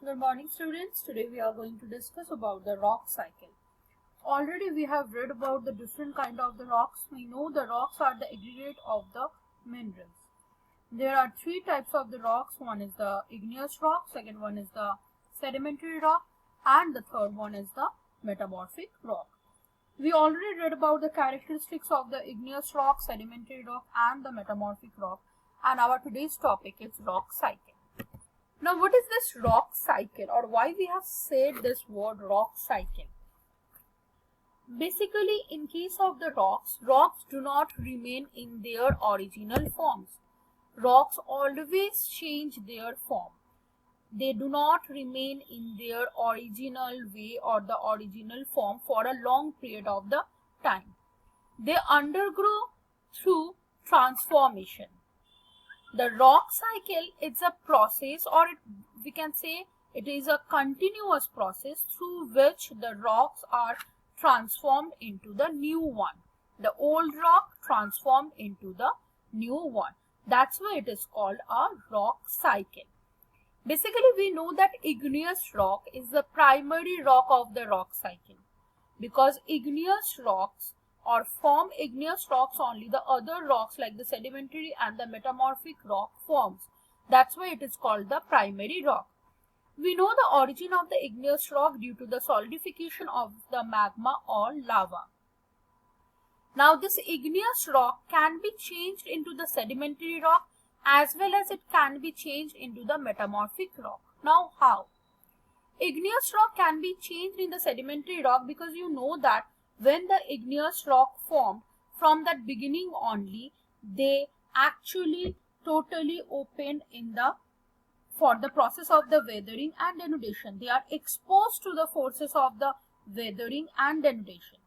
Good morning, students. Today we are going to discuss about the rock cycle. Already we have read about the different kind of the rocks. We know the rocks are the aggregate of the minerals. There are three types of the rocks. One is the igneous rock, second one is the sedimentary rock, and the third one is the metamorphic rock. We already read about the characteristics of the igneous rock, sedimentary rock, and the metamorphic rock, and our today's topic is rock cycle. Now, what is this rock cycle, or why we have said this word rock cycle? Basically, in case of the rocks do not remain in their original forms. Rocks always change their form. They do not remain in their original way or the original form for a long period of the time. They undergo through transformation. The rock cycle is a process, or we can say it is a continuous process through which the rocks are transformed into the new one. The old rock transformed into the new one. That's why it is called a rock cycle. Basically, we know that igneous rock is the primary rock of the rock cycle, because igneous rocks or form igneous rocks only, the other rocks like the sedimentary and the metamorphic rock forms. That's why it is called the primary rock. We know the origin of the igneous rock due to the solidification of the magma or lava. Now this igneous rock can be changed into the sedimentary rock as well as it can be changed into the metamorphic rock. Now how? Igneous rock can be changed in the sedimentary rock because you know that when the igneous rock formed, from that beginning only, they actually totally opened for the process of the weathering and denudation. They are exposed to the forces of the weathering and denudation.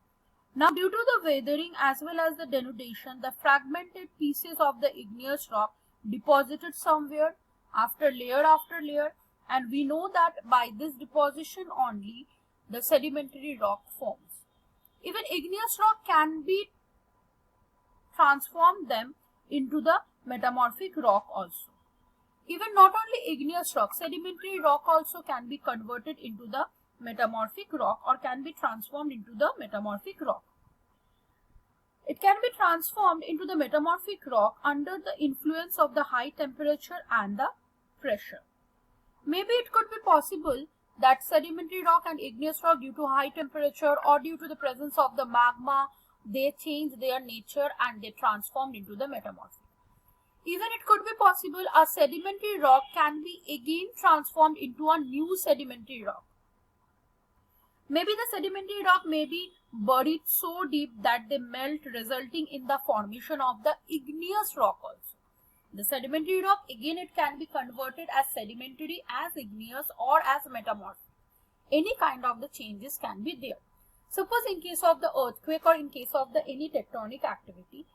Now, due to the weathering as well as the denudation, the fragmented pieces of the igneous rock deposited somewhere after layer, and we know that by this deposition only, the sedimentary rock forms. Even igneous rock can be transformed them into the metamorphic rock also. Even not only igneous rock, sedimentary rock also can be converted into the metamorphic rock or can be transformed into the metamorphic rock. It can be transformed into the metamorphic rock under the influence of the high temperature and the pressure. Maybe it could be possible that sedimentary rock and igneous rock, due to high temperature or due to the presence of the magma, they change their nature and they transformed into the metamorphic. Even it could be possible a sedimentary rock can be again transformed into a new sedimentary rock. Maybe the sedimentary rock may be buried so deep that they melt, resulting in the formation of the igneous rock also. The sedimentary rock, again it can be converted as sedimentary, as igneous or as metamorphic. Any kind of the changes can be there. Suppose in case of the earthquake or in case of the any tectonic activity,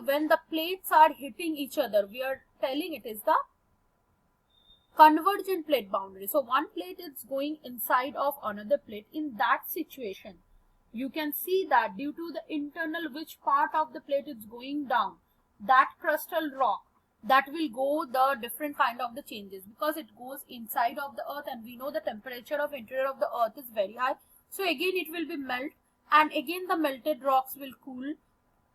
when the plates are hitting each other, we are telling it is the convergent plate boundary. So one plate is going inside of another plate. In that situation, you can see that due to the internal which part of the plate is going down, that crustal rock, that will go the different kind of the changes because it goes inside of the earth, and we know the temperature of interior of the earth is very high. So again it will be melt, and again the melted rocks will cool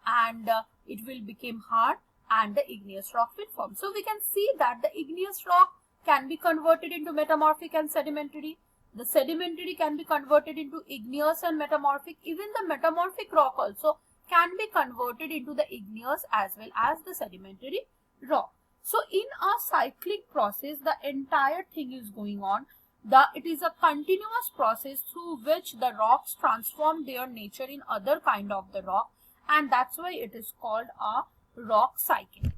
and it will become hard and the igneous rock will form. So we can see that the igneous rock can be converted into metamorphic and sedimentary. The sedimentary can be converted into igneous and metamorphic. Even the metamorphic rock also can be converted into the igneous as well as the sedimentary rock. So in a cyclic process, the entire thing is going on. It is a continuous process through which the rocks transform their nature in other kind of the rock, and that's why it is called a rock cycle.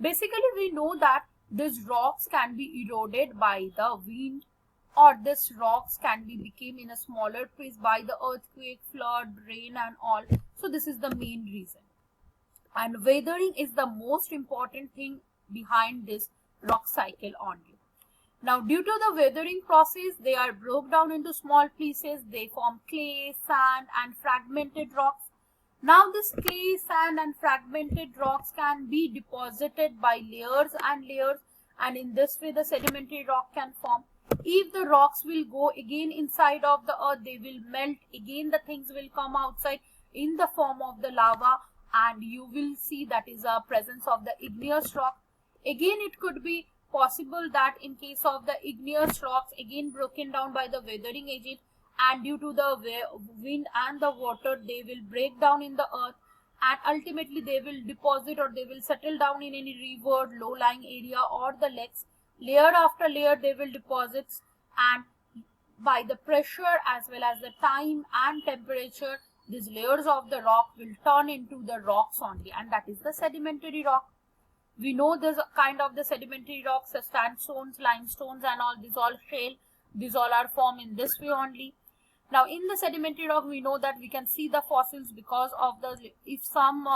Basically, we know that these rocks can be eroded by the wind, or these rocks can be become in a smaller piece by the earthquake, flood, rain and all. So this is the main reason. And weathering is the most important thing behind this rock cycle only. Now, due to the weathering process, they are broke down into small pieces. They form clay, sand and fragmented rocks. Now, this clay, sand and fragmented rocks can be deposited by layers and layers, and in this way the sedimentary rock can form. If the rocks will go again inside of the earth, they will melt again, the things will come outside in the form of the lava, and you will see that is a presence of the igneous rock. Again, it could be possible that in case of the igneous rocks, again broken down by the weathering agent, and due to the wind and the water, they will break down in the earth, and ultimately they will deposit or they will settle down in any river, low-lying area or the lakes. Layer after layer they will deposit, and by the pressure as well as the time and temperature, these layers of the rock will turn into the rocks only, and that is the sedimentary rock. We know this kind of the sedimentary rocks, the sandstones, limestones and all, these all shale, these all are formed in this way only. Now in the sedimentary rock, we know that we can see the fossils because of the, if some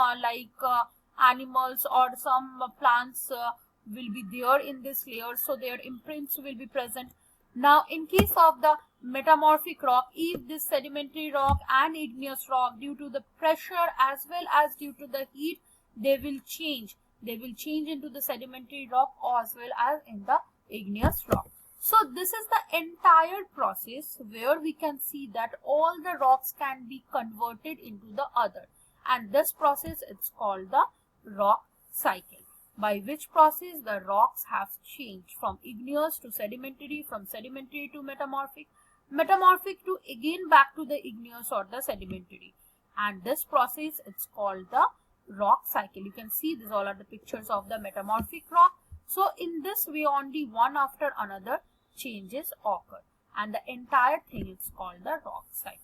animals or some plants will be there in this layer, so their imprints will be present. Now in case of the metamorphic rock, if this sedimentary rock and igneous rock, due to the pressure as well as due to the heat, they will change into the sedimentary rock as well as in the igneous rock. So this is the entire process where we can see that all the rocks can be converted into the other, and this process is called the rock cycle, by which process the rocks have changed from igneous to sedimentary, from sedimentary to metamorphic, metamorphic to again back to the igneous or the sedimentary, and this process is called the rock cycle. You can see these all are the pictures of the metamorphic rock. So in this way only, one after another changes occur, and the entire thing is called the rock cycle.